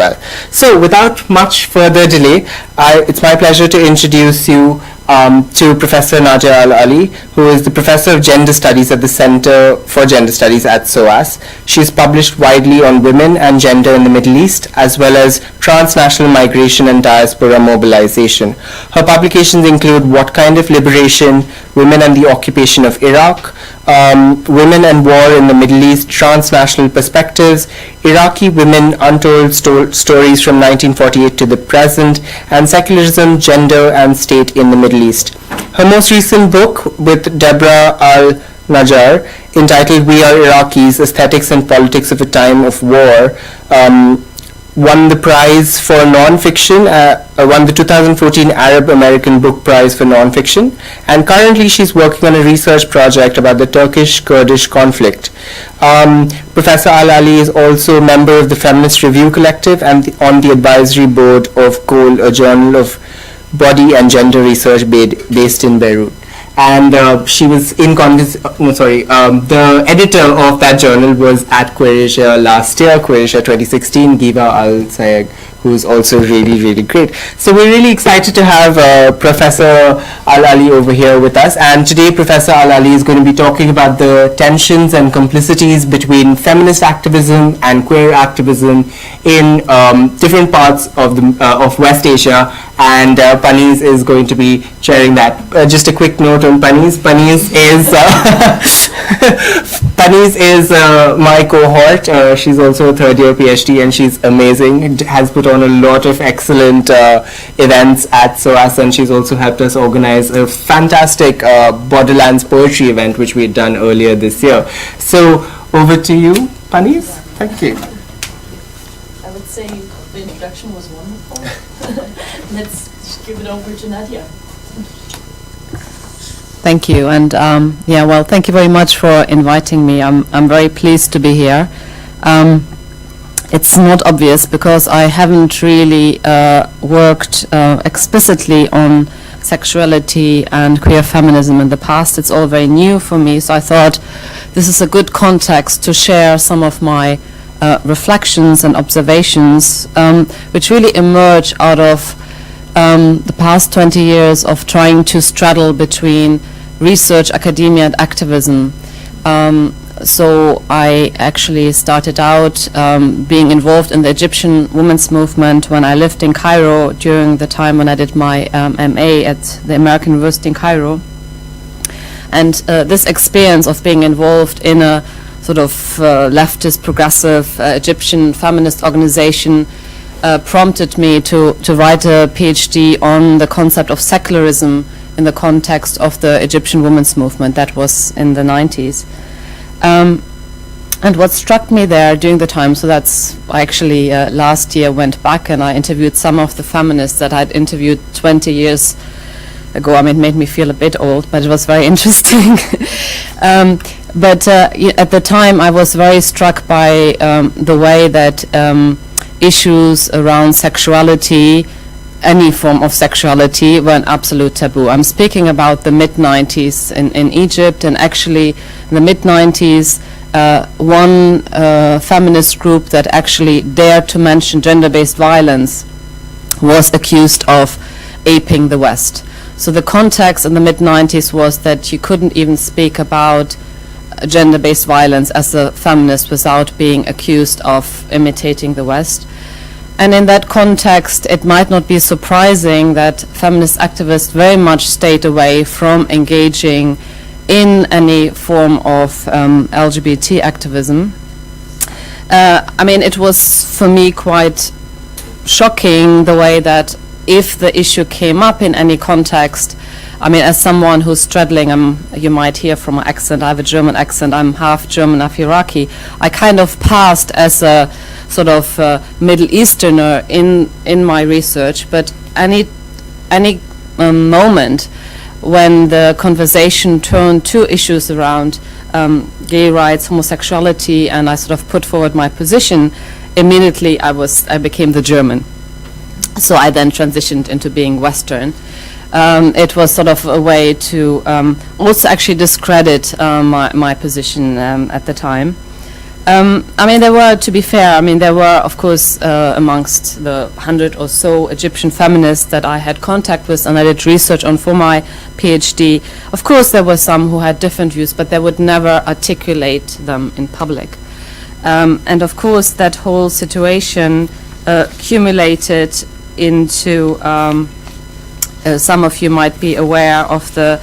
well. So without much further delay, it's my pleasure to introduce you to Professor Nadje Al-Ali, who is the Professor of Gender Studies at the Center for Gender Studies at SOAS. She has published widely on women and gender in the Middle East, as well as transnational migration and diaspora mobilization. Her publications include What Kind of Liberation?, Women and the Occupation of Iraq, Women and War in the Middle East, Transnational Perspectives, Iraqi Women, Untold Stories from 1948 to the Present, and Secularism, Gender and State in the Middle East. Her most recent book with Deborah Al-Najjar, entitled We Are Iraqis, Aesthetics and Politics of a Time of War, won the prize for non-fiction, won the 2014 Arab American Book Prize for non-fiction, and currently she's working on a research project about the Turkish-Kurdish conflict. Professor Al-Ali is also a member of the Feminist Review Collective and on the advisory board of Cole, a journal of body and gender research based in Beirut. And she was the editor of that journal was at QA last year, QA 2016, Giva Al-Sayeg, who's also really, really great. So we're really excited to have Professor Al-Ali over here with us. And today Professor Al-Ali is going to be talking about the tensions and complicities between feminist activism and queer activism in different parts of West Asia. And Panis is going to be sharing that. Just a quick note on Panis. Panis is my cohort. She's also a third-year PhD, and she's amazing. Has put on a lot of excellent events at SOAS, and she's also helped us organize a fantastic Borderlands poetry event, which we had done earlier this year. So over to you, Panis. Thank you. I would say the introduction was wonderful. Let's give it over to Nadje. Thank you, and thank you very much for inviting me. I'm very pleased to be here. It's not obvious because I haven't really worked explicitly on sexuality and queer feminism in the past. It's all very new for me, so I thought this is a good context to share some of my reflections and observations which really emerge out of the past 20 years of trying to straddle between research, academia, and activism. So I actually started out being involved in the Egyptian women's movement when I lived in Cairo during the time when I did my MA at the American University in Cairo. And this experience of being involved in a sort of leftist, progressive Egyptian feminist organization prompted me to write a PhD on the concept of secularism in the context of the Egyptian women's movement. That was in the 90s. And what struck me there during the time, so that's actually last year went back and I interviewed some of the feminists that I'd interviewed 20 years ago. I mean, it made me feel a bit old, but it was very interesting. But at the time I was very struck by the way that issues around sexuality, any form of sexuality, were an absolute taboo. I'm speaking about the mid-90s in Egypt, and actually in the mid-90s one feminist group that actually dared to mention gender-based violence was accused of aping the West. So the context in the mid-90s was that you couldn't even speak about gender-based violence as a feminist without being accused of imitating the West. And in that context, it might not be surprising that feminist activists very much stayed away from engaging in any form of LGBT activism. I mean, it was for me quite shocking the way that if the issue came up in any context, I mean, as someone who's straddling, you might hear from my accent, I have a German accent, I'm half German, half Iraqi. I kind of passed as a sort of Middle Easterner in my research, but any moment when the conversation turned to issues around gay rights, homosexuality, and I sort of put forward my position, immediately I became the German. So I then transitioned into being Western. It was sort of a way to also actually discredit my position at the time. I mean, there were, to be fair, I mean, there were, of course, amongst the 100 or so Egyptian feminists that I had contact with and I did research on for my PhD. Of course, there were some who had different views, but they would never articulate them in public. And of course, that whole situation accumulated into, some of you might be aware of the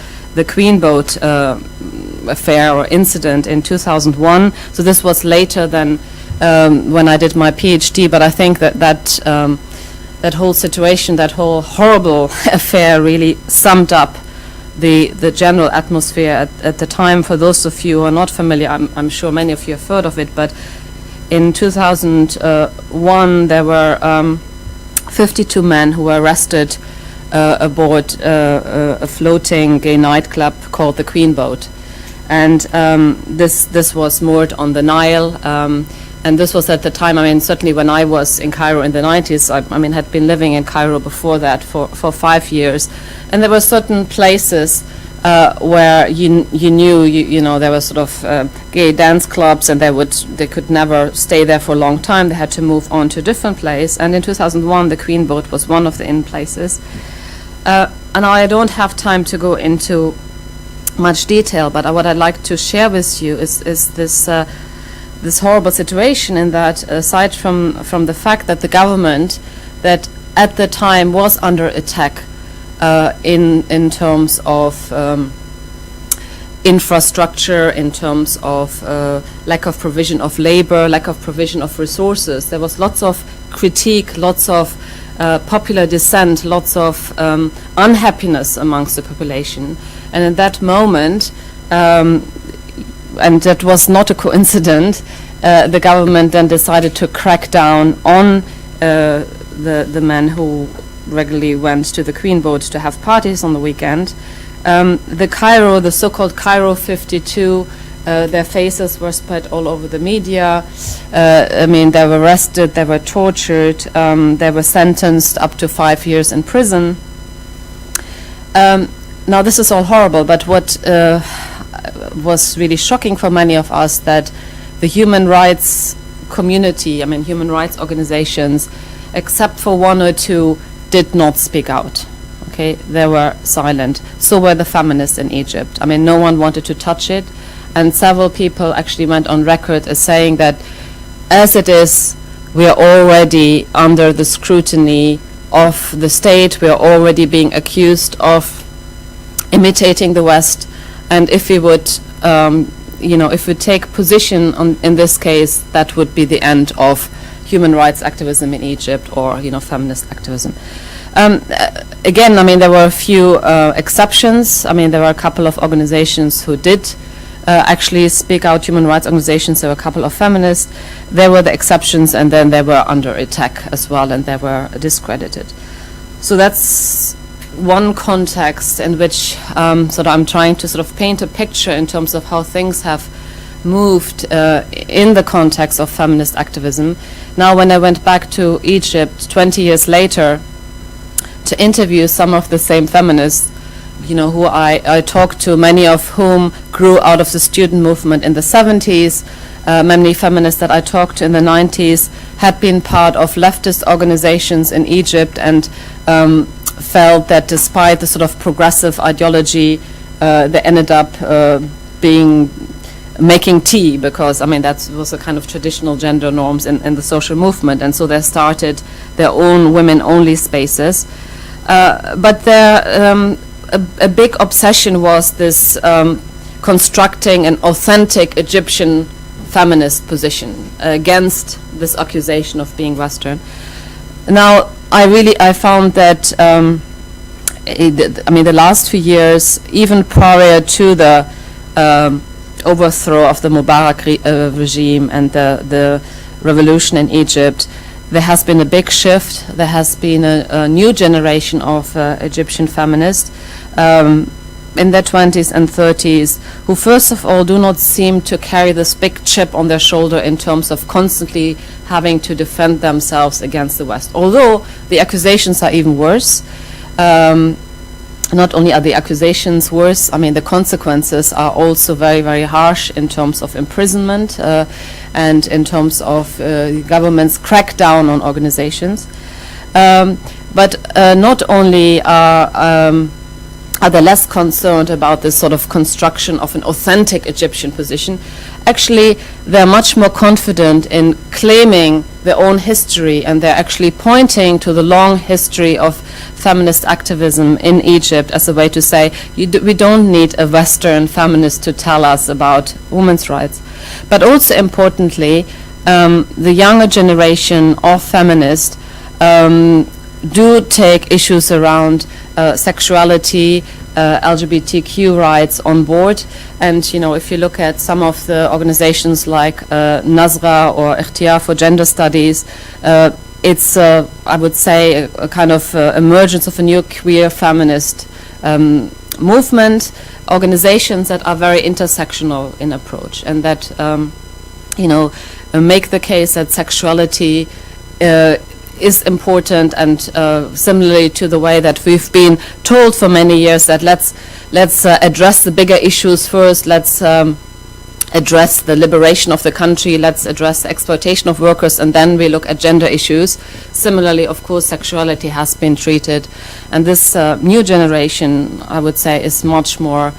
Queen Boat affair or incident in 2001. So this was later than when I did my PhD, but I think that whole situation, that whole horrible affair really summed up the general atmosphere at the time. For those of you who are not familiar, I'm sure many of you have heard of it, but in 2001 there were 52 men who were arrested aboard a floating gay nightclub called the Queen Boat. And this was moored on the Nile, and this was at the time, I mean, certainly when I was in Cairo in the 90s, I mean, had been living in Cairo before that for 5 years. And there were certain places where you knew, you know, there were sort of gay dance clubs, and they could never stay there for a long time. They had to move on to a different place. And in 2001, the Queen Boat was one of the inn places. And I don't have time to go into much detail, but what I'd like to share with you is this horrible situation, in that aside from the fact that the government that at the time was under attack in terms of infrastructure, in terms of lack of provision of labor, lack of provision of resources, there was lots of critique, lots of popular dissent, lots of unhappiness amongst the population. And in that moment, and that was not a coincidence, the government then decided to crack down on the men who regularly went to the Queen Boat to have parties on the weekend. The so-called Cairo 52, their faces were spread all over the media. I mean, they were arrested, they were tortured, they were sentenced up to 5 years in prison. Now, this is all horrible, but what was really shocking for many of us, that the human rights community, I mean, human rights organizations, except for one or two, did not speak out. Okay, they were silent. So were the feminists in Egypt. I mean, no one wanted to touch it, and several people actually went on record as saying that, as it is, we are already under the scrutiny of the state. We are already being accused of imitating the West, and if we would, if we take position in this case, that would be the end of human rights activism in Egypt, or feminist activism. Again, I mean, there were a few exceptions. I mean, there were a couple of organizations who did actually speak out, human rights organizations. There were a couple of feminists. There were the exceptions, and then they were under attack as well, and they were discredited. So that's one context in which I'm trying to sort of paint a picture in terms of how things have moved in the context of feminist activism. Now, when I went back to Egypt 20 years later to interview some of the same feminists, who I talked to, many of whom grew out of the student movement in the 70s, many feminists that I talked to in the 90s had been part of leftist organizations in Egypt, and felt that despite the sort of progressive ideology, they ended up making tea, because I mean that was a kind of traditional gender norms in the social movement, and so they started their own women-only spaces. But a big obsession was this constructing an authentic Egyptian feminist position against this accusation of being Western. Now, I found that the last few years, even prior to the overthrow of the Mubarak regime and the revolution in Egypt, there has been a big shift. There has been a new generation of Egyptian feminists in their 20s and 30s, who first of all do not seem to carry this big chip on their shoulder in terms of constantly having to defend themselves against the West. Although the accusations are even worse, not only are the accusations worse, I mean, the consequences are also very, very harsh in terms of imprisonment and in terms of government's crackdown on organizations. But not only are they less concerned about this sort of construction of an authentic Egyptian position, actually they're much more confident in claiming their own history, and they're actually pointing to the long history of feminist activism in Egypt as a way to say, we don't need a Western feminist to tell us about women's rights. But also importantly, the younger generation of feminists do take issues around sexuality, LGBTQ rights on board. And, you know, if you look at some of the organizations like Nazra or Ikhtiyar for Gender Studies, it's, I would say, a kind of emergence of a new queer feminist movement, organizations that are very intersectional in approach, and that, you know, make the case that sexuality is important, and similarly to the way that we've been told for many years that let's address the bigger issues first, let's address the liberation of the country, let's address the exploitation of workers, and then we look at gender issues. Similarly, of course, sexuality has been treated, and this new generation, I would say, is much more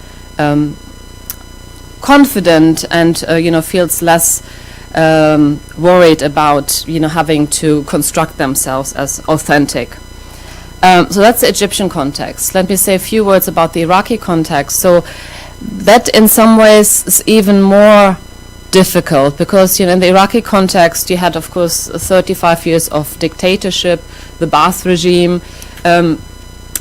confident and you know, feels less worried about, you know, having to construct themselves as authentic. So that's the Egyptian context. Let me say a few words about the Iraqi context. So that in some ways is even more difficult because, you know, in the Iraqi context you had, of course, 35 years of dictatorship, the Ba'ath regime. I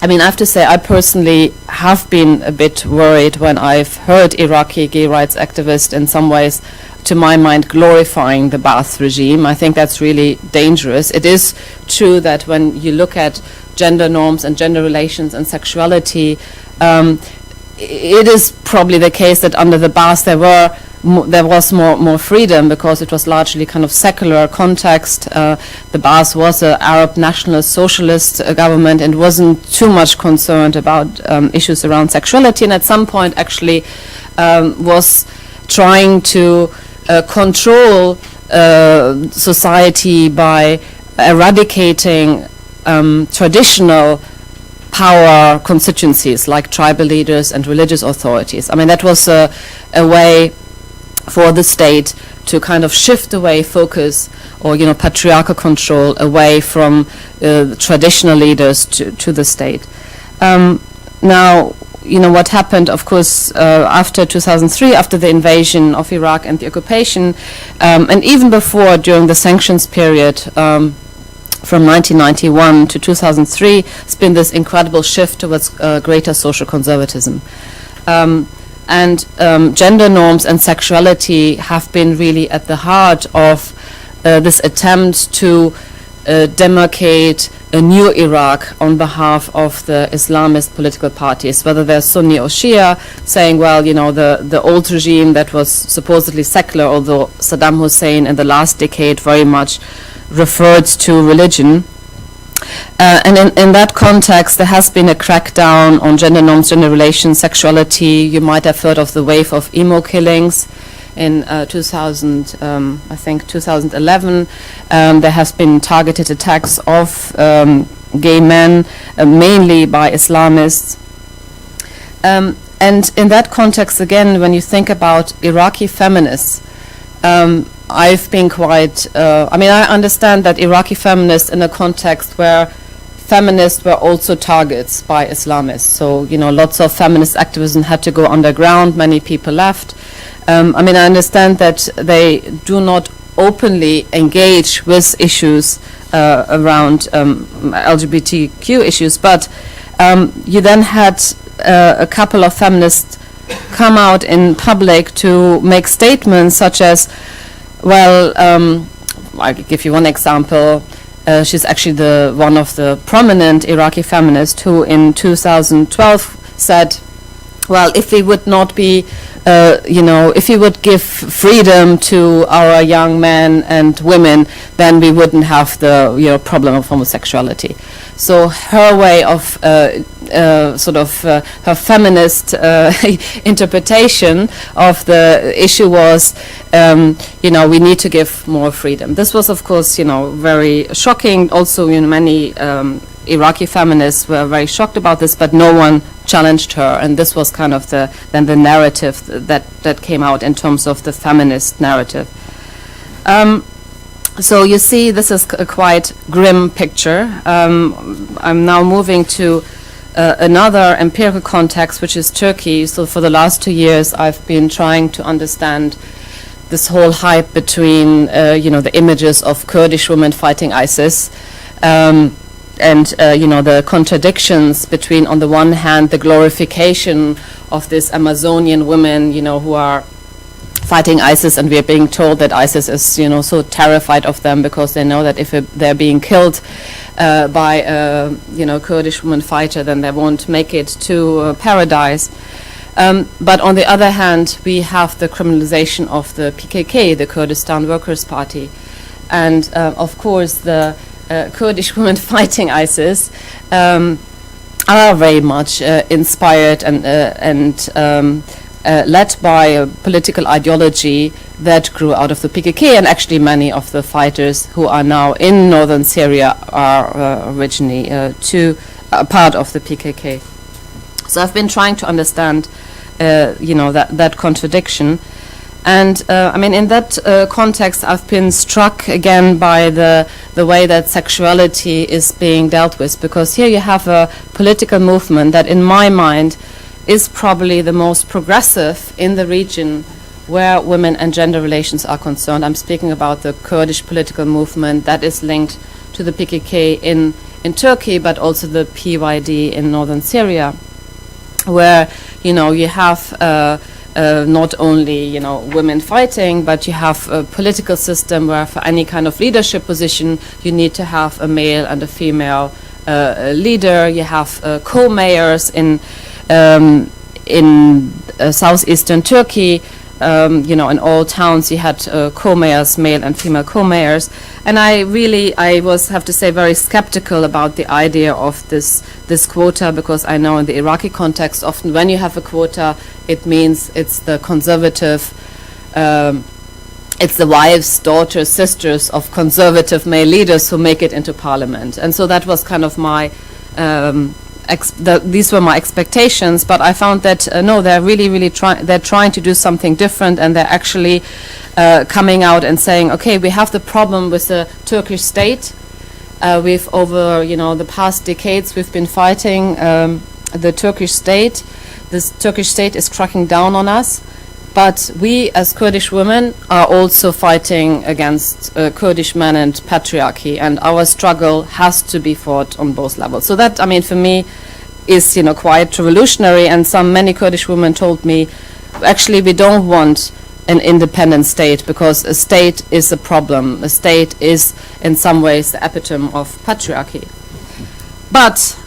mean, I have to say, I personally have been a bit worried when I've heard Iraqi gay rights activists in some ways, to my mind, glorifying the Ba'ath regime. I think that's really dangerous. It is true that when you look at gender norms and gender relations and sexuality, it is probably the case that under the Ba'ath there was more freedom because it was largely kind of secular context. The Ba'ath was an Arab nationalist socialist government and wasn't too much concerned about issues around sexuality, and at some point actually was trying to control society by eradicating traditional power constituencies like tribal leaders and religious authorities. I mean, that was a way for the state to kind of shift away focus, or, you know, patriarchal control away from traditional leaders to the state. Now, you know, what happened, of course, after 2003, after the invasion of Iraq and the occupation, and even before, during the sanctions period, from 1991 to 2003, it's been this incredible shift towards greater social conservatism. And gender norms and sexuality have been really at the heart of this attempt to demarcate a new Iraq on behalf of the Islamist political parties, whether they're Sunni or Shia, saying, well, you know, the old regime that was supposedly secular, although Saddam Hussein in the last decade very much referred to religion. And in that context, there has been a crackdown on gender norms, gender relations, sexuality. You might have heard of the wave of emo killings in 2011. There has been targeted attacks of gay men, mainly by Islamists. And in that context, again, when you think about Iraqi feminists, I've been quite, I mean, I understand that Iraqi feminists in a context where feminists were also targets by Islamists. So, you know, lots of feminist activism had to go underground, many people left. I mean, I understand that they do not openly engage with issues around LGBTQ issues, but you then had a couple of feminists come out in public to make statements such as, well, I'll give you one example. She's actually one of the prominent Iraqi feminists who in 2012 said, well, if we would not be, if we would give freedom to our young men and women, then we wouldn't have the problem of homosexuality. So her way of her feminist interpretation of the issue was, we need to give more freedom. This was, of course, very shocking. Also, many Iraqi feminists were very shocked about this, but no one challenged her, and this was kind of the narrative that came out in terms of the feminist narrative. So you see, this is a quite grim picture. I'm now moving to another empirical context, which is Turkey. So for the last 2 years, I've been trying to understand this whole hype between, the images of Kurdish women fighting ISIS, and the contradictions between, on the one hand, the glorification of these Amazonian women, who are fighting ISIS, and we are being told that ISIS is, so terrified of them because they know that if they're being killed by a, Kurdish woman fighter, then they won't make it to paradise. But on the other hand, we have the criminalization of the PKK, the Kurdistan Workers' Party, and of course the Kurdish women fighting ISIS are very much inspired and led by a political ideology that grew out of the PKK, and actually many of the fighters who are now in northern Syria are originally part of the PKK. So I've been trying to understand, that contradiction. And in that context, I've been struck again by the way that sexuality is being dealt with, because here you have a political movement that, in my mind, is probably the most progressive in the region where women and gender relations are concerned. I'm speaking about the Kurdish political movement that is linked to the PKK in Turkey, but also the PYD in northern Syria, where you have not only women fighting, but you have a political system where for any kind of leadership position you need to have a male and a female leader. You have co-mayors in southeastern Turkey. In all towns you had co-mayors, male and female co-mayors, and I have to say, very skeptical about the idea of this quota, because I know in the Iraqi context, often when you have a quota, it means it's the conservative, it's the wives, daughters, sisters of conservative male leaders who make it into parliament, and so that was kind of my these were my expectations, but I found that no, they're really trying to do something different, and they're actually coming out and saying, okay, we have the problem with the Turkish state. We've over the past decades we've been fighting the Turkish state. This Turkish state is cracking down on us, but we as Kurdish women are also fighting against Kurdish men and patriarchy, and our struggle has to be fought on both levels. So that, for me, is quite revolutionary. And many Kurdish women told me, actually, we don't want an independent state, because a state is a problem. A state is, in some ways, the epitome of patriarchy. But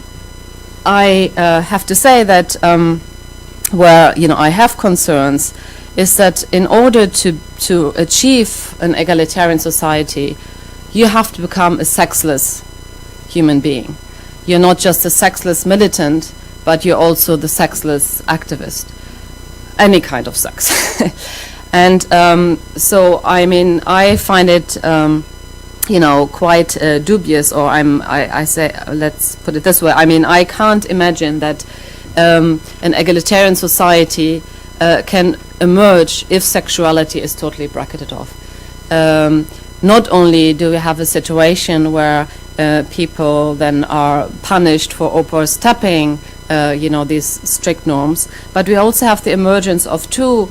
I have to say that where I have concerns is that in order to achieve an egalitarian society, you have to become a sexless human being. You're not just a sexless militant, but you're also the sexless activist, any kind of sex. And so I find it quite dubious, or I say, let's put it this way, I can't imagine that an egalitarian society can emerge if sexuality is totally bracketed off. Not only do we have a situation where people then are punished for overstepping these strict norms, but we also have the emergence of two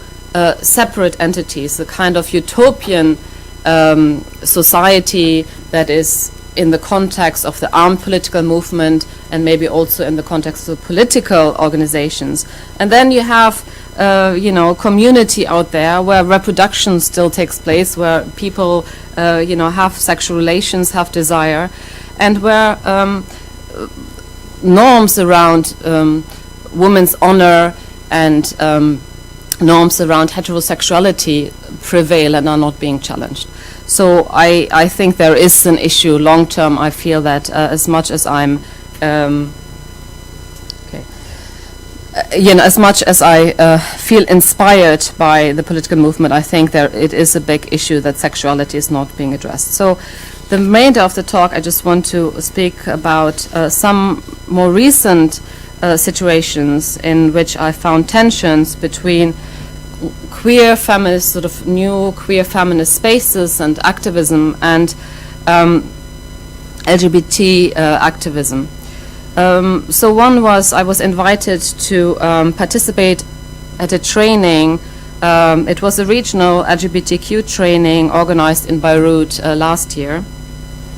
separate entities, the kind of utopian society that is in the context of the armed political movement, and maybe also in the context of political organizations. And then you have community out there where reproduction still takes place, where people have sexual relations, have desire, and where norms around women's honor and norms around heterosexuality prevail and are not being challenged. So I think there is an issue long term. I feel that as much as I'm as much as I feel inspired by the political movement, I think it is a big issue that sexuality is not being addressed. So the remainder of the talk, I just want to speak about some more recent situations in which I found tensions between queer feminist, sort of new queer feminist spaces and activism and LGBT activism. So one was, I was invited to participate at a training. It was a regional LGBTQ training organized in Beirut last year.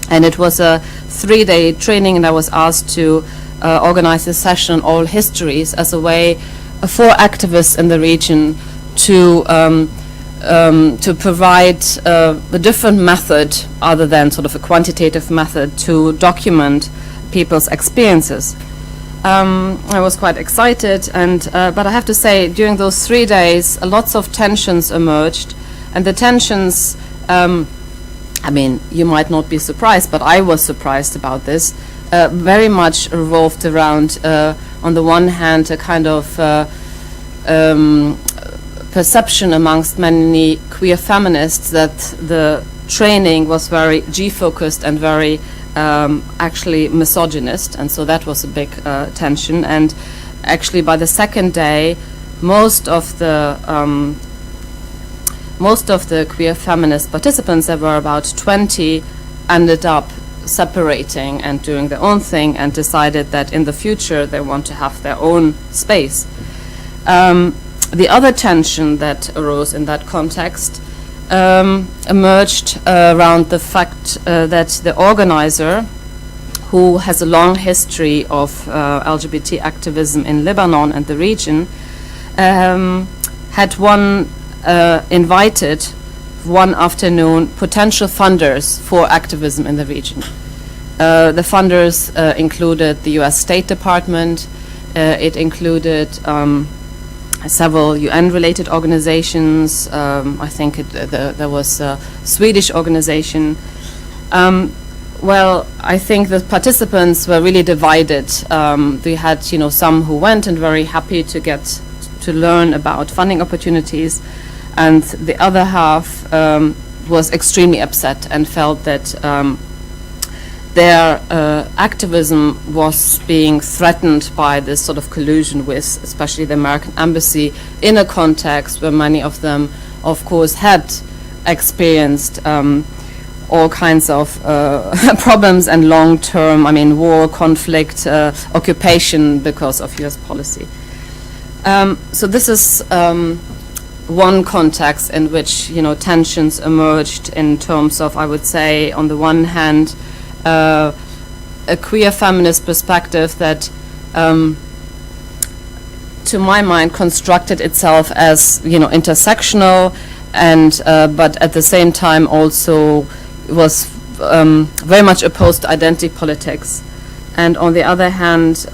And it was a 3-day training, and I was asked to organize a session on oral histories as a way for activists in the region to provide a different method other than sort of a quantitative method to document people's experiences. I was quite excited, but I have to say, during those 3 days, lots of tensions emerged, and the tensions, I mean, you might not be surprised, but I was surprised about this, very much revolved around, on the one hand, a kind of perception amongst many queer feminists that the training was very G-focused and very actually misogynist, and so that was a big tension. And actually, by the second day, most of the queer feminist participants, there were about 20, ended up separating and doing their own thing, and decided that in the future they want to have their own space. The other tension that arose in that context emerged around the fact that the organizer, who has a long history of LGBT activism in Lebanon and the region, had invited one afternoon potential funders for activism in the region. The funders included the US State Department, it included several UN-related organizations. I think there was a Swedish organization. Well, I think the participants were really divided. They had, some who went and very happy to get to learn about funding opportunities, and the other half was extremely upset and felt that their activism was being threatened by this sort of collusion with especially the American embassy, in a context where many of them, of course, had experienced all kinds of problems and long-term, war, conflict, occupation because of US policy. So this is one context in which, tensions emerged in terms of, I would say, on the one hand, a queer feminist perspective that, to my mind, constructed itself as, intersectional, and but at the same time also was very much opposed to identity politics. And on the other hand,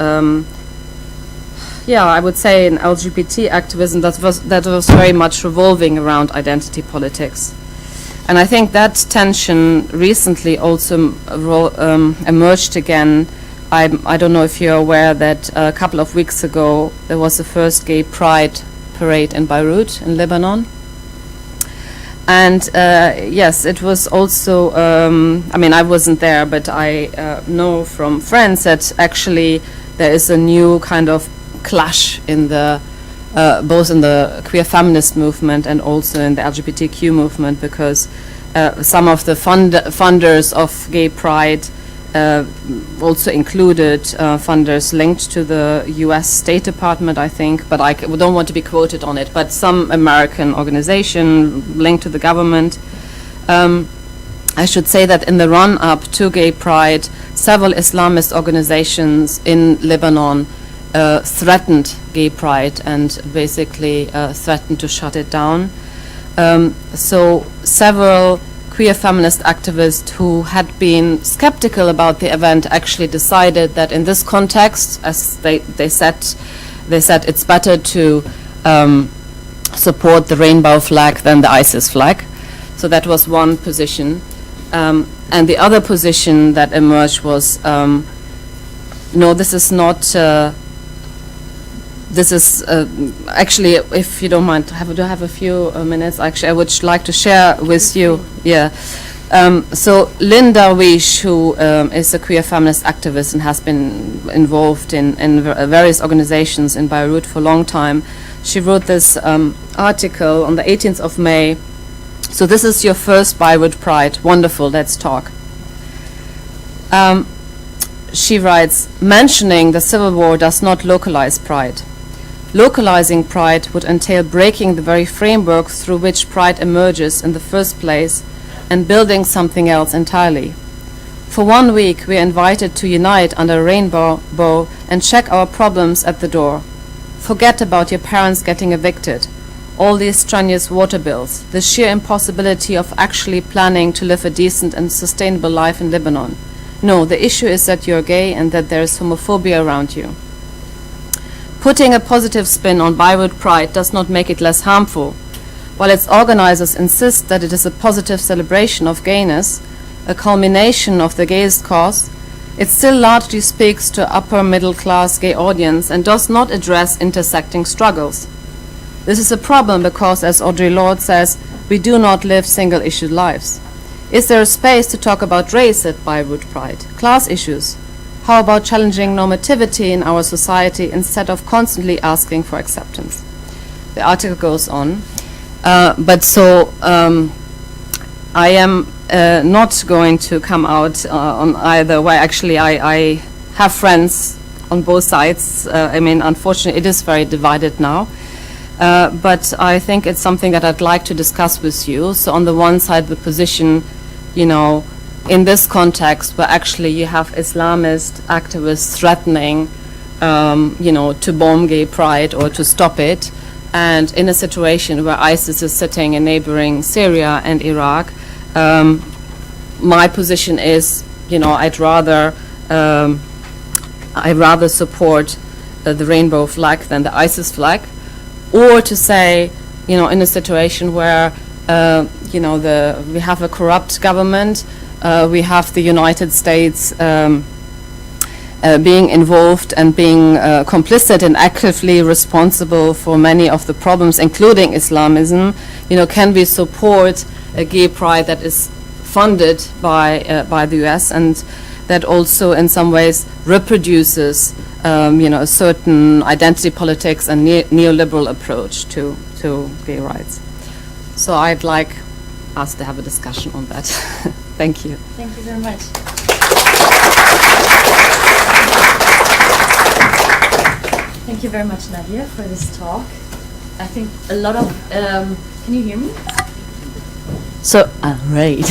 I would say in LGBT activism that was very much revolving around identity politics. And I think that tension recently also emerged again. I don't know if you're aware that a couple of weeks ago there was the first gay pride parade in Beirut in Lebanon. And yes, it was also, I wasn't there, but I know from friends that actually there is a new kind of clash in the both in the queer feminist movement and also in the LGBTQ movement, because some of the funders of gay pride also included funders linked to the US State Department, I think, but I don't want to be quoted on it, but some American organization linked to the government. I should say that in the run-up to gay pride, several Islamist organizations in Lebanon threatened gay pride and basically threatened to shut it down. So several queer feminist activists who had been skeptical about the event actually decided that in this context, as they said, they said it's better to support the rainbow flag than the ISIS flag. So that was one position. And the other position that emerged was, no, this is not, this is actually, if you don't mind, do I have a few minutes? Actually, I would like to share with you. Yeah. So Linda Weish, who is a queer feminist activist and has been involved in various organizations in Beirut for a long time, she wrote this article on the 18th of May. So this is your first Beirut Pride. Wonderful, let's talk. She writes, mentioning the civil war does not localize pride. Localizing pride would entail breaking the very framework through which pride emerges in the first place and building something else entirely. For 1 week, we are invited to unite under a rainbow bow and check our problems at the door. Forget about your parents getting evicted, all these strenuous water bills, the sheer impossibility of actually planning to live a decent and sustainable life in Lebanon. No, the issue is that you're gay and that there is homophobia around you. Putting a positive spin on Beirut Pride does not make it less harmful. While its organizers insist that it is a positive celebration of gayness, a culmination of the gayest cause, it still largely speaks to upper middle class gay audience and does not address intersecting struggles. This is a problem because, as Audre Lorde says, we do not live single-issued lives. Is there a space to talk about race at Beirut Pride? Class issues? How about challenging normativity in our society instead of constantly asking for acceptance? The article goes on. I am not going to come out on either way. Actually, I have friends on both sides. I mean, unfortunately, it is very divided now. But I think it's something that I'd like to discuss with you. So on the one side, the position, you know, in this context where actually you have Islamist activists threatening, you know, to bomb gay pride or to stop it, and in a situation where ISIS is sitting in neighboring Syria and Iraq, my position is, you know, I'd rather support the rainbow flag than the ISIS flag, or to say, you know, in a situation where, you know, we have a corrupt government, we have the United States being involved and being complicit and actively responsible for many of the problems, including Islamism. You know, can we support a gay pride that is funded by the US and that also in some ways reproduces you know, a certain identity politics and neoliberal approach to gay rights? So I'd like us to have a discussion on that. Thank you. Thank you very much. Thank you very much, Nadje, for this talk. I think a lot of, can you hear me? So, right.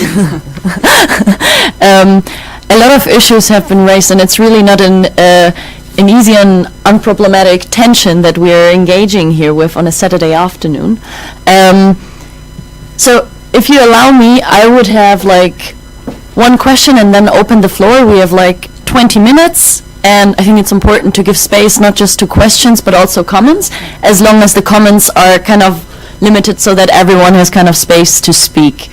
A lot of issues have been raised, and it's really not an easy and unproblematic tension that we are engaging here with on a Saturday afternoon. So, if you allow me, I would have like one question and then open the floor. We have like 20 minutes. And I think it's important to give space not just to questions but also comments, as long as the comments are kind of limited so that everyone has kind of space to speak.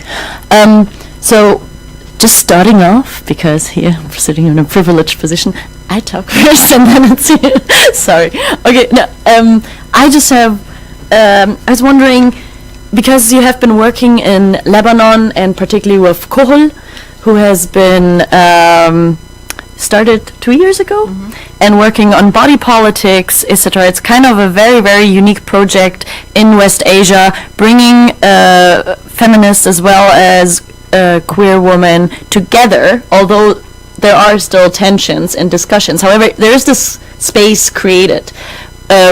So just starting off, because here I'm sitting in a privileged position, I talk first and then it's you. Sorry. Okay, no, I just have, I was wondering, because you have been working in Lebanon and particularly with Kohol, who has been started 2 years ago, and working on body politics, etc. It's kind of a very, very unique project in West Asia, bringing feminists as well as queer women together, although there are still tensions and discussions. However, there is this space created,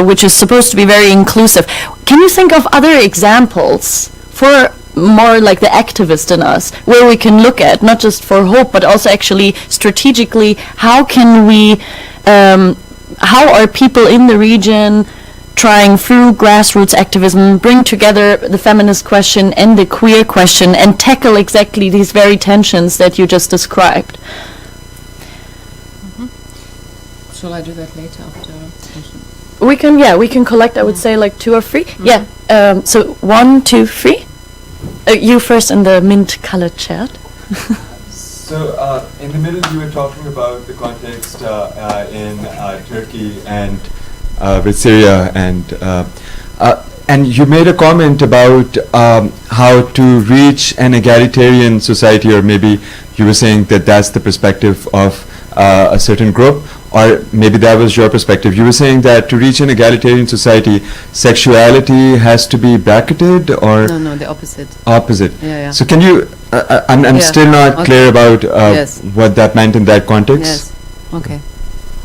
which is supposed to be very inclusive. Can you think of other examples for more like the activist in us, where we can look at, not just for hope, but also actually strategically, how can we, how are people in the region trying through grassroots activism, bring together the feminist question and the queer question and tackle exactly these very tensions that you just described? Shall I do that later after? We can collect, I would say, like 2 or 3. Yeah, so 1, 2, 3. You first in the mint-colored shirt. So in the middle you were talking about the context in Turkey and with Syria, and you made a comment about how to reach an egalitarian society, or maybe you were saying that that's the perspective of a certain group, or maybe that was your perspective. You were saying that to reach an egalitarian society, sexuality has to be bracketed, or No, the opposite. opposite. Yeah. So can you? I'm Yeah. still not Okay. clear about Yes. what that meant in that context. Yes. Okay.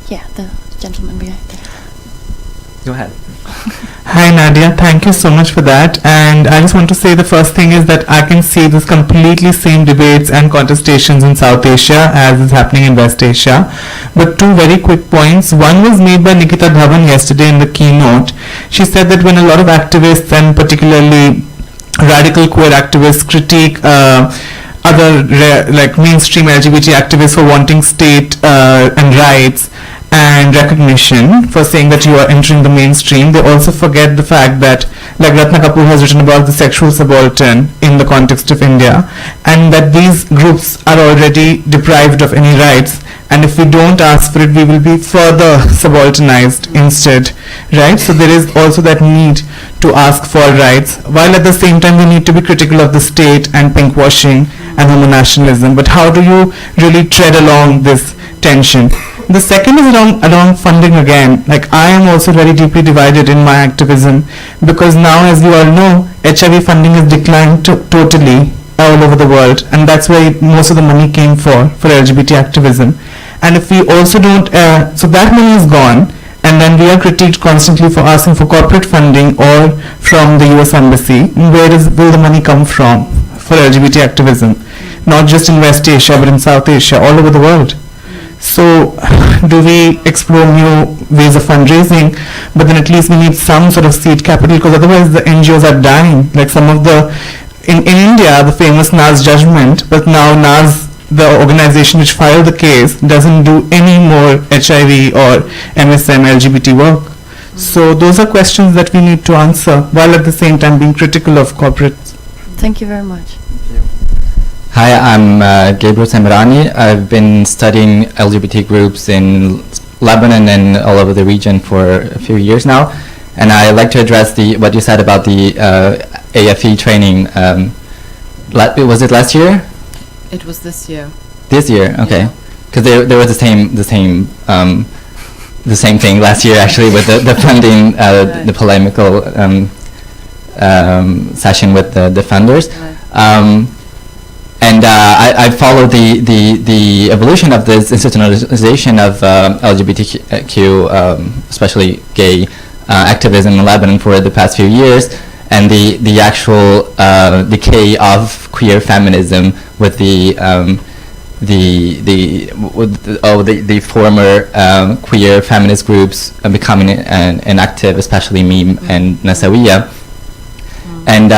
Yeah, the gentleman behind there. Go ahead. Hi Nadja, thank you so much for that. And I just want to say the first thing is that I can see this completely same debates and contestations in South Asia as is happening in West Asia. But 2 very quick points. One was made by Nikita Dhawan yesterday in the keynote. She said that when a lot of activists, and particularly radical queer activists, critique other like mainstream LGBT activists for wanting state and rights and recognition, for saying that you are entering the mainstream, they also forget the fact that, like Ratna Kapoor has written about the sexual subaltern in the context of India, and that these groups are already deprived of any rights, and if we don't ask for it, we will be further subalternized instead, right? So there is also that need to ask for rights, while at the same time we need to be critical of the state and pinkwashing and homonationalism. But how do you really tread along this tension? The second is around funding again. Like, I am also very deeply divided in my activism, because now, as you all know, HIV funding has declined totally all over the world, and that's where most of the money came for LGBT activism. And if we also don't, so that money is gone, and then we are critiqued constantly for asking for corporate funding or from the US Embassy. Where will the money come from for LGBT activism? Not just in West Asia, but in South Asia, all over the world. So do we explore new ways of fundraising, but then at least we need some sort of seed capital, because otherwise the NGOs are dying. Like some of the, in India, the famous NAS judgment, but now NAS, the organization which filed the case, doesn't do any more HIV or MSM LGBT work. So those are questions that we need to answer, while at the same time being critical of corporates. Thank you very much. Hi, I'm Gabriel Samrani. I've been studying LGBT groups in Lebanon and all over the region for a few years now, and I'd like to address what you said about the AFE training. Was it last year? It was this year. This year, okay. Because there was the same thing last year actually with the funding, Right. the polemical session with the funders. Right. And I followed the evolution of this institutionalization of LGBTQ, especially gay activism in Lebanon for the past few years, and the actual decay of queer feminism with the former queer feminist groups becoming inactive, especially Meme and Nasawiya. And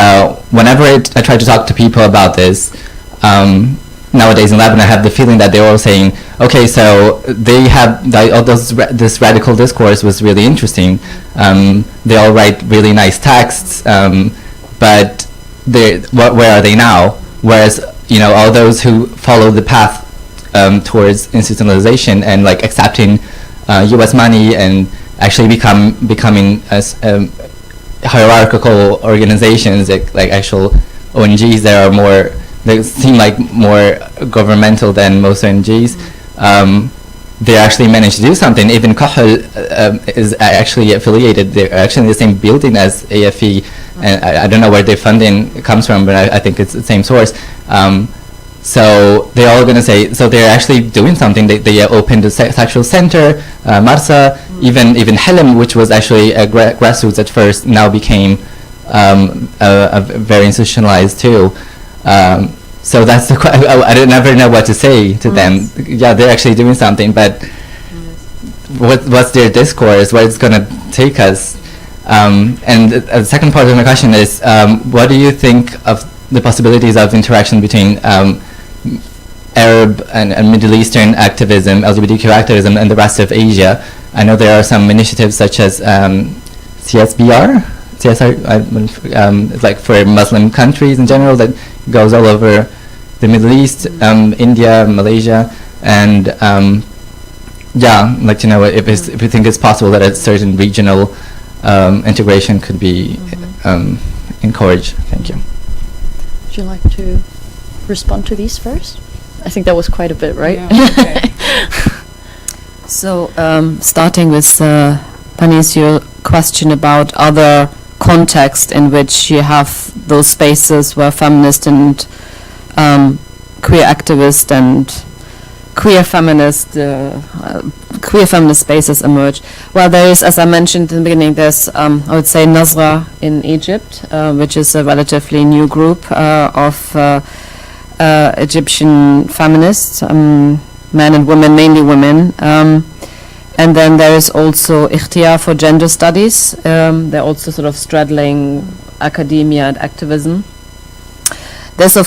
whenever I try to talk to people about this, nowadays in Lebanon, I have the feeling that they're all saying, okay, so they have this radical discourse was really interesting. They all write really nice texts, but where are they now? Whereas, all those who follow the path towards institutionalization and like accepting U.S. money and actually becoming hierarchical organizations, like actual ONGs that are more. They seem like more governmental than most ONGs. They actually managed to do something. Even Kahul is actually affiliated. They're actually in the same building as AFE, and I don't know where their funding comes from, but I think it's the same source. So they're all going to say, so they're actually doing something. They opened a sexual center, Marsa, even Hilm, which was actually a grassroots at first, now became a very institutionalized too. So that's the I never know what to say to them. Yeah, they're actually doing something, but what's their discourse? Where it's going to take us? And the second part of my question is, what do you think of the possibilities of interaction between Arab and Middle Eastern activism, LGBTQ activism, and the rest of Asia? I know there are some initiatives such as CSBR. It's like for Muslim countries in general that goes all over the Middle East, India, Malaysia, and yeah, I'd like to know if you think it's possible that a certain regional integration could be encouraged. Thank you. Would you like to respond to these first? I think that was quite a bit, right? Yeah, okay. So, starting with Panis, your question about other contexts in which you have those spaces where feminist and queer activist and queer feminist spaces emerge. Well, there is, as I mentioned in the beginning, there's I would say Nazra in Egypt, which is a relatively new group of Egyptian feminists, men and women, mainly women. And then there is also Ikhtiyar for gender studies. They're also sort of straddling academia and activism. There's but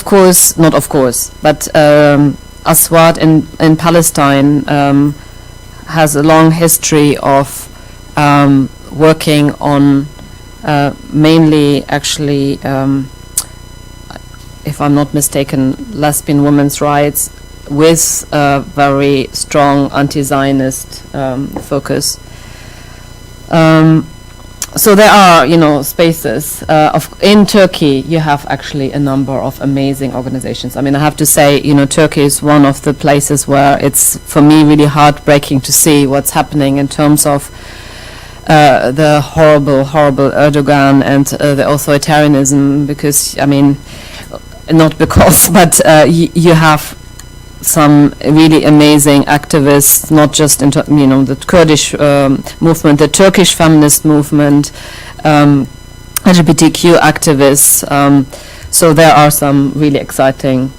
Aswad in Palestine has a long history of working on mainly, actually, if I'm not mistaken, lesbian women's rights with a very strong anti-Zionist focus. So there are, spaces. In Turkey, you have actually a number of amazing organizations. I mean, I have to say, Turkey is one of the places where it's, for me, really heartbreaking to see what's happening in terms of the horrible Erdogan and the authoritarianism, because, I mean, not because, but you have some really amazing activists, not just in the Kurdish movement, the Turkish feminist movement, LGBTQ activists. So there are some really exciting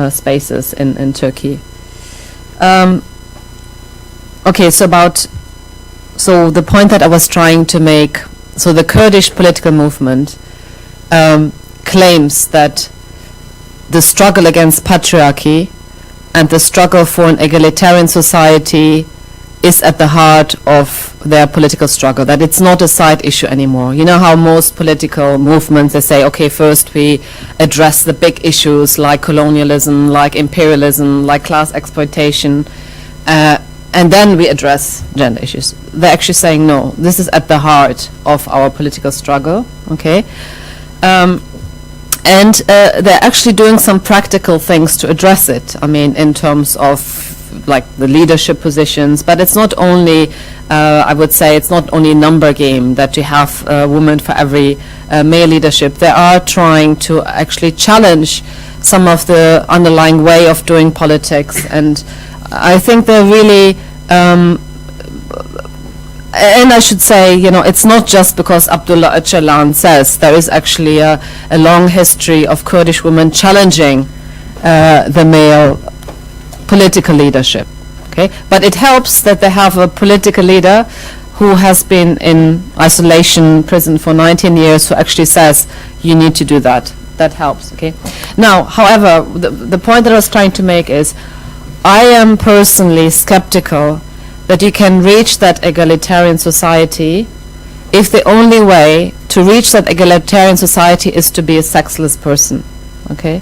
spaces in Turkey. Okay, so the point that I was trying to make. So the Kurdish political movement claims that the struggle against patriarchy and the struggle for an egalitarian society is at the heart of their political struggle, that it's not a side issue anymore. You know how most political movements, they say, okay, first we address the big issues like colonialism, like imperialism, like class exploitation, and then we address gender issues. They're actually saying, no, this is at the heart of our political struggle, okay? And they're actually doing some practical things to address it. I mean, in terms of like the leadership positions, but it's not only, I would say, it's not only a number game that you have a woman for every male leadership. They are trying to actually challenge some of the underlying way of doing politics, and I think they're really. And I should say, it's not just because Abdullah Öcalan says. There is actually a long history of Kurdish women challenging the male political leadership. Okay, but it helps that they have a political leader who has been in isolation prison for 19 years, who actually says you need to do that. That helps. Okay. Now, however, the point that I was trying to make is, I am personally skeptical that you can reach that egalitarian society if the only way to reach that egalitarian society is to be a sexless person, okay?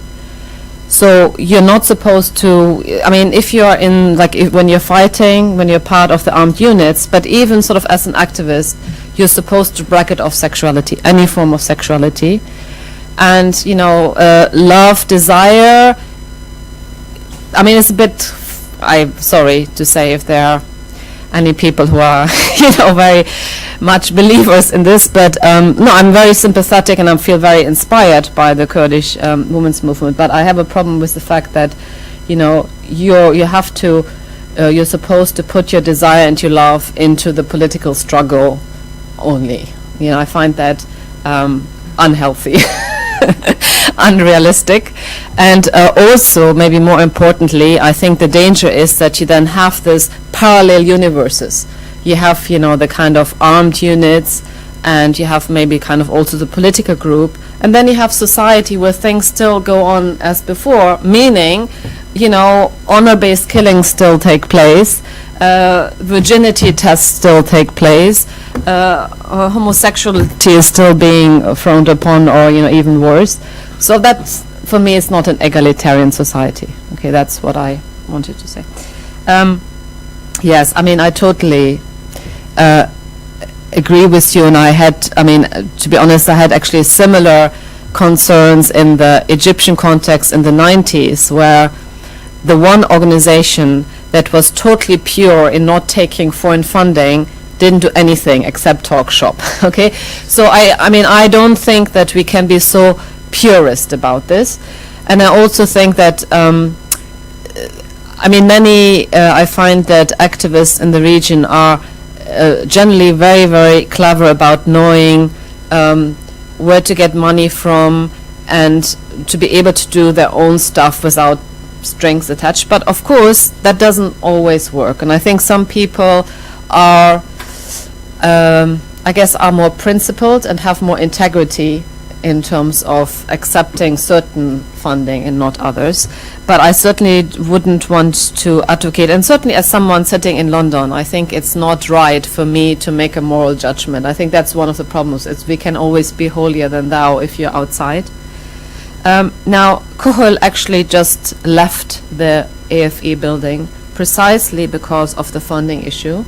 So you're not supposed to, I mean, if you are in, when you're fighting, when you're part of the armed units, but even sort of as an activist, you're supposed to bracket off sexuality, any form of sexuality. And, love, desire, I mean, it's a bit, I'm sorry to say if there are any people who are, very much believers in this, but no, I'm very sympathetic and I feel very inspired by the Kurdish women's movement. But I have a problem with the fact that, you're supposed to put your desire and your love into the political struggle only. I find that unhealthy. Unrealistic, and also, maybe more importantly, I think the danger is that you then have this parallel universes. You have, the kind of armed units, and you have maybe kind of also the political group, and then you have society where things still go on as before, meaning honor-based killings still take place, virginity tests still take place, homosexuality is still being frowned upon, or even worse. So that's, for me, it's not an egalitarian society. Okay, that's what I wanted to say. Yes, I totally agree with you, and to be honest, I had actually similar concerns in the Egyptian context in the 90s, where the one organization that was totally pure in not taking foreign funding didn't do anything except talk shop. Okay, so I don't think that we can be so purist about this, and I also think that I find that activists in the region are generally very, very clever about knowing where to get money from and to be able to do their own stuff without strings attached. But of course, that doesn't always work. And I think some people are, are more principled and have more integrity in terms of accepting certain funding and not others. But I certainly wouldn't want to advocate, and certainly as someone sitting in London, I think it's not right for me to make a moral judgment. I think that's one of the problems, is we can always be holier than thou if you're outside. Now, Kuhul actually just left the AFE building precisely because of the funding issue,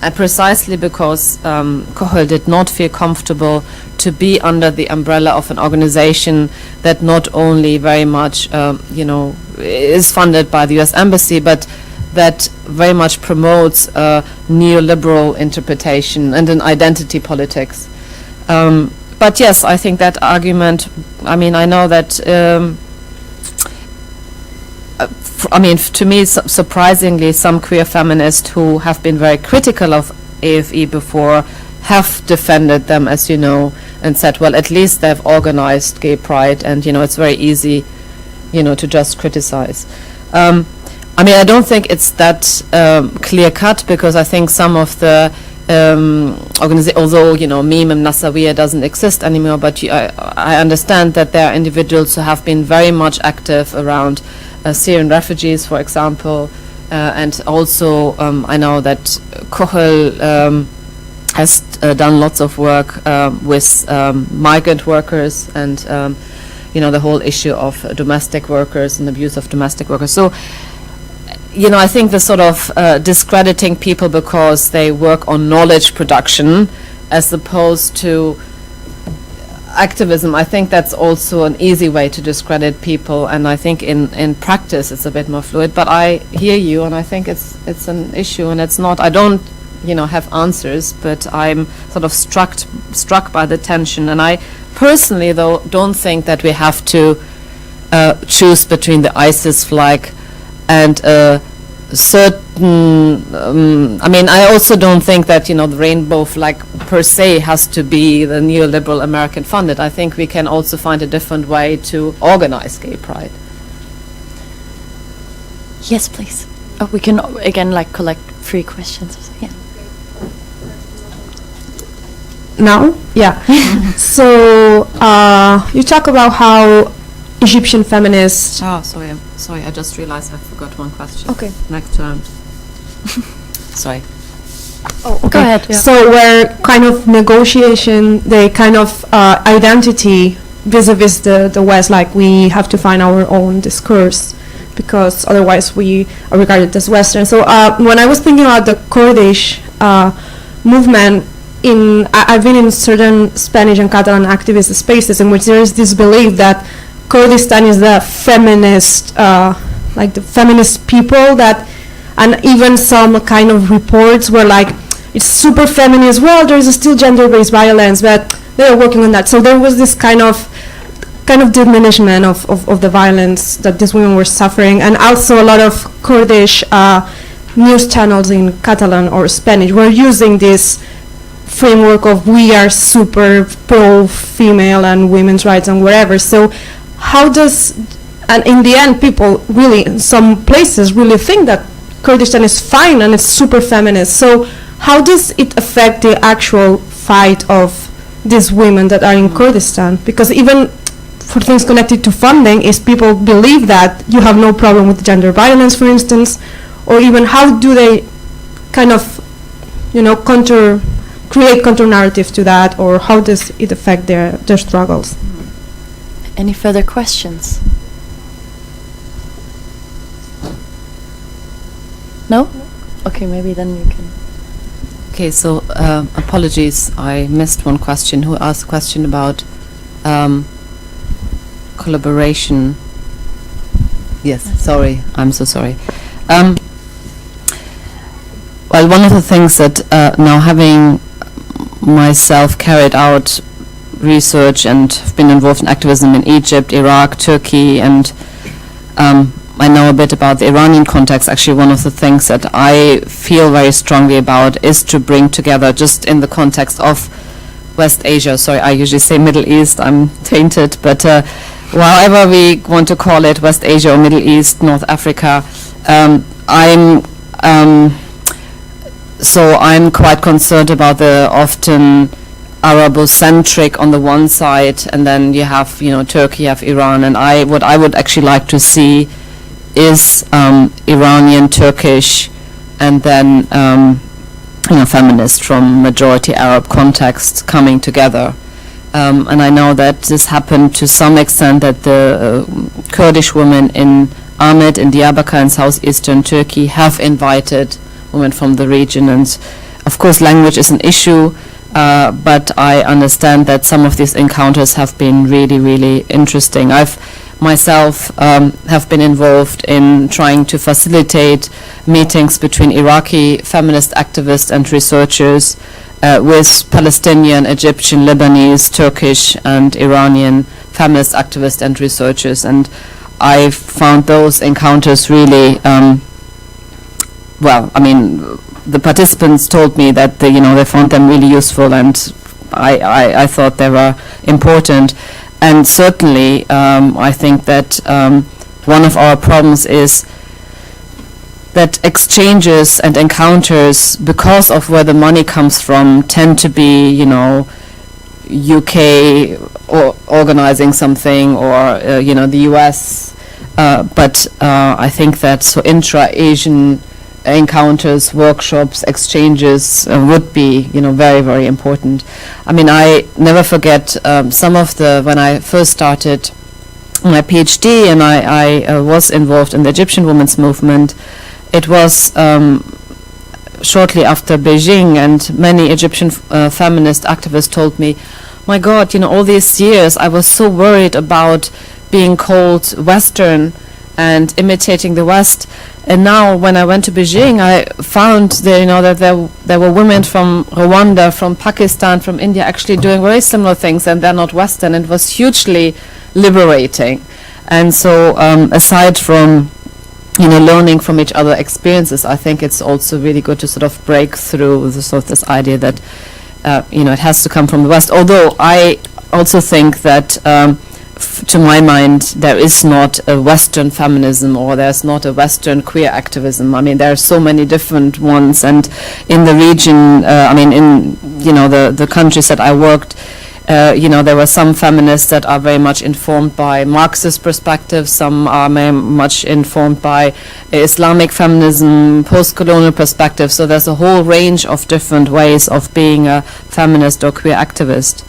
and precisely because Kuhul did not feel comfortable to be under the umbrella of an organization that not only very much, is funded by the US Embassy, but that very much promotes neoliberal interpretation and an identity politics. But yes, I think that argument, I know that, to me, surprisingly, some queer feminists who have been very critical of AFE before have defended them, as you know, and said, well, at least they've organized gay pride, and, it's very easy, to just criticize. I don't think it's that clear-cut, because I think some of the although, Meme and Nasawiyah doesn't exist anymore, but I understand that there are individuals who have been very much active around Syrian refugees, for example, and also I know that Kuhul has done lots of work with migrant workers and, the whole issue of domestic workers and abuse of domestic workers. So, I think the sort of discrediting people because they work on knowledge production as opposed to activism, I think that's also an easy way to discredit people, and I think in practice it's a bit more fluid. But I hear you, and I think it's an issue, and it's not, I don't have answers, but I'm sort of struck by the tension. And I personally, though, don't think that we have to choose between the ISIS flag and certain, I also don't think that, the rainbow flag per se has to be the neoliberal American funded. I think we can also find a different way to organize gay pride. Yes, please. Oh, we can again collect 3 questions. Yeah. Now? Yeah. So you talk about how Egyptian feminists. Oh, sorry, I just realized I forgot one question. Okay. Next term. Sorry. Oh, okay. Go ahead. Yeah. So where kind of negotiation, the kind of identity vis-a-vis the West, like we have to find our own discourse because otherwise we are regarded as Western. So when I was thinking about the Kurdish movement, I've been in certain Spanish and Catalan activist spaces in which there is this belief that Kurdistan is the feminist, the feminist people that, and even some kind of reports were like, it's super feminist, well, there's still gender-based violence, but they are working on that. So there was this kind of diminishment of the violence that these women were suffering, and also a lot of Kurdish news channels in Catalan or Spanish were using this framework of we are super pro-female and women's rights and whatever. So how does, and in the end people really, in some places, really think that Kurdistan is fine and it's super feminist. So how does it affect the actual fight of these women that are in Kurdistan? Because even for things connected to funding is people believe that you have no problem with gender violence, for instance, or even how do they kind of, create counter narratives to that, or how does it affect their struggles? Any further questions? No? Okay, maybe then you can. Okay, so apologies, I missed one question. Who asked a question about collaboration? Yes, sorry, I'm so sorry. Well, one of the things that now, having myself carried out research and have been involved in activism in Egypt, Iraq, Turkey, and I know a bit about the Iranian context. Actually, one of the things that I feel very strongly about is to bring together, just in the context of West Asia, sorry, I usually say Middle East, I'm tainted, but however we want to call it, West Asia or Middle East, North Africa, so I'm quite concerned about the often Arabo-centric on the one side, and then you have, Turkey, you have Iran, and what I would actually like to see is Iranian, Turkish, and then feminist from majority Arab context coming together. And I know that this happened to some extent, that the Kurdish women in Ahmed, in Diyarbakir, in southeastern Turkey, have invited women from the region. And of course, language is an issue, but I understand that some of these encounters have been really, really interesting. I've myself have been involved in trying to facilitate meetings between Iraqi feminist activists and researchers with Palestinian, Egyptian, Lebanese, Turkish, and Iranian feminist activists and researchers. And I found those encounters really, the participants told me that they found them really useful, and I thought they were important. And certainly, I think that one of our problems is that exchanges and encounters, because of where the money comes from, tend to be, UK or organizing something, or the US. But I think that intra-Asian encounters, workshops, exchanges would be, very, very important. I mean, I never forget some of when I first started my PhD and I was involved in the Egyptian women's movement. It was shortly after Beijing, and many Egyptian feminist activists told me, my God, all these years I was so worried about being called Western and imitating the West. And now, when I went to Beijing, I found that there were women from Rwanda, from Pakistan, from India, actually doing very similar things, and they're not Western. It was hugely liberating. And so, aside from learning from each other experiences, I think it's also really good to sort of break through this idea that it has to come from the West. Although I also think that, to my mind, there is not a Western feminism, or there's not a Western queer activism. I mean, there are so many different ones, and in the region, in the countries that I worked, there were some feminists that are very much informed by Marxist perspectives, some are very much informed by Islamic feminism, post-colonial perspectives. So there's a whole range of different ways of being a feminist or queer activist.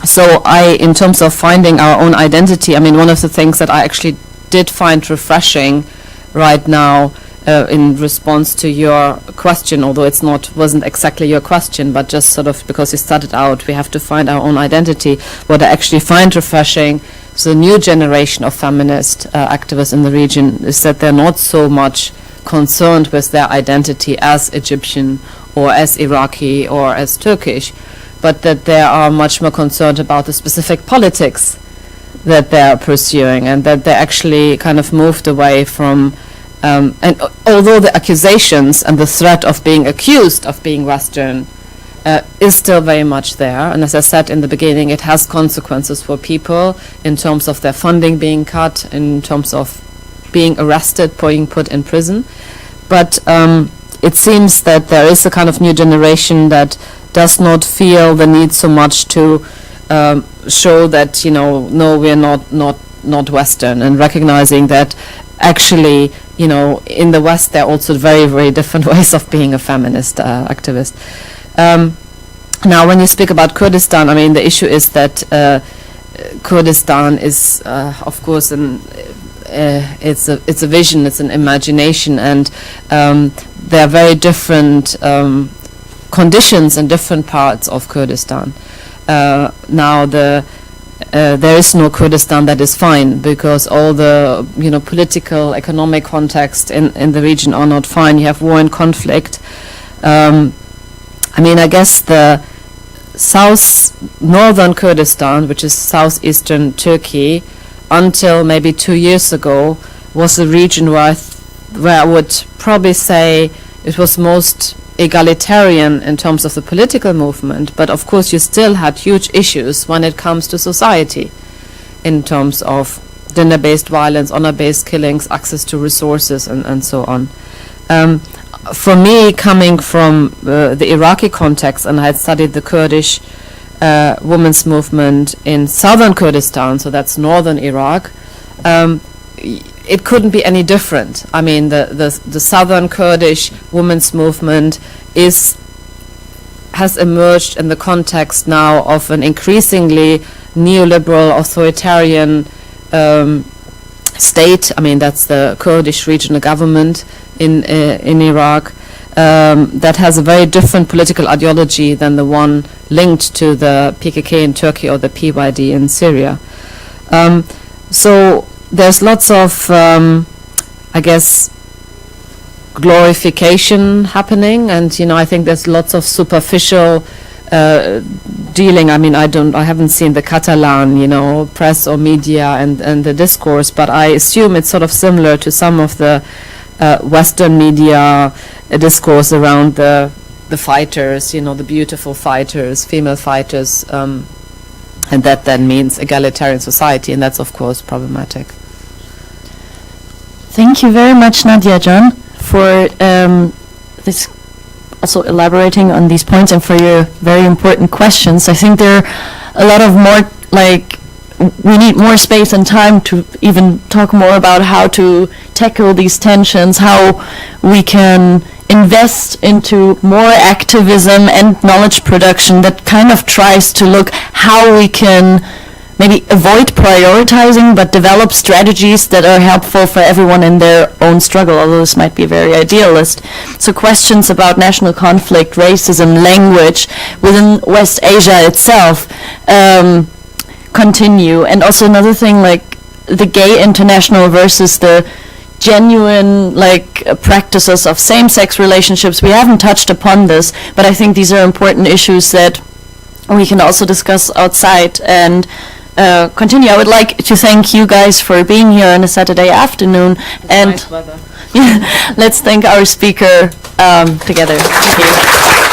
So in terms of finding our own identity, one of the things that I actually did find refreshing right now, in response to your question, although wasn't exactly your question, but just sort of because you started out, we have to find our own identity. What I actually find refreshing is the new generation of feminist activists in the region is that they're not so much concerned with their identity as Egyptian or as Iraqi or as Turkish, but that they are much more concerned about the specific politics that they are pursuing, and that they actually kind of moved away from, and although the accusations and the threat of being accused of being Western is still very much there, and as I said in the beginning, it has consequences for people in terms of their funding being cut, in terms of being arrested, being put in prison. But it seems that there is a kind of new generation that does not feel the need so much to show that, no, we're not Western, and recognizing that actually, in the West there are also very, very different ways of being a feminist activist. Now, when you speak about Kurdistan, I mean, the issue is that Kurdistan is, of course, it's a vision, it's an imagination, and there are very different conditions in different parts of Kurdistan. Now, there is no Kurdistan that is fine, because all the political, economic context in the region are not fine. You have war and conflict. I mean, I guess the northern Kurdistan, which is southeastern Turkey, until maybe 2 years ago, was a region where I would probably say it was most egalitarian in terms of the political movement, but of course you still had huge issues when it comes to society, in terms of gender-based violence, honor-based killings, access to resources, and so on. For me, coming from the Iraqi context, and I had studied the Kurdish women's movement in southern Kurdistan, so that's northern Iraq, it couldn't be any different. I mean, the southern Kurdish women's movement has emerged in the context now of an increasingly neoliberal, authoritarian state. I mean, that's the Kurdish regional government in Iraq, that has a very different political ideology than the one linked to the PKK in Turkey or the PYD in Syria. So there's lots of, I guess, glorification happening, and I think there's lots of superficial dealing. I mean, I haven't seen the Catalan, press or media and the discourse, but I assume it's sort of similar to some of the Western media discourse around the fighters, the beautiful fighters, female fighters, and that then means egalitarian society, and that's of course problematic. Thank you very much, Nadje, John, for this, also elaborating on these points, and for your very important questions. I think there are a lot of more, we need more space and time to even talk more about how to tackle these tensions, how we can invest into more activism and knowledge production that kind of tries to look how we can maybe avoid prioritizing, but develop strategies that are helpful for everyone in their own struggle, although this might be very idealist. So questions about national conflict, racism, language within West Asia itself continue. And also another thing, the gay international versus the genuine practices of same-sex relationships. We haven't touched upon this, but I think these are important issues that we can also discuss outside and continue. I would like to thank you guys for being here on a Saturday afternoon. Nice weather. Let's thank our speaker together. Thank you.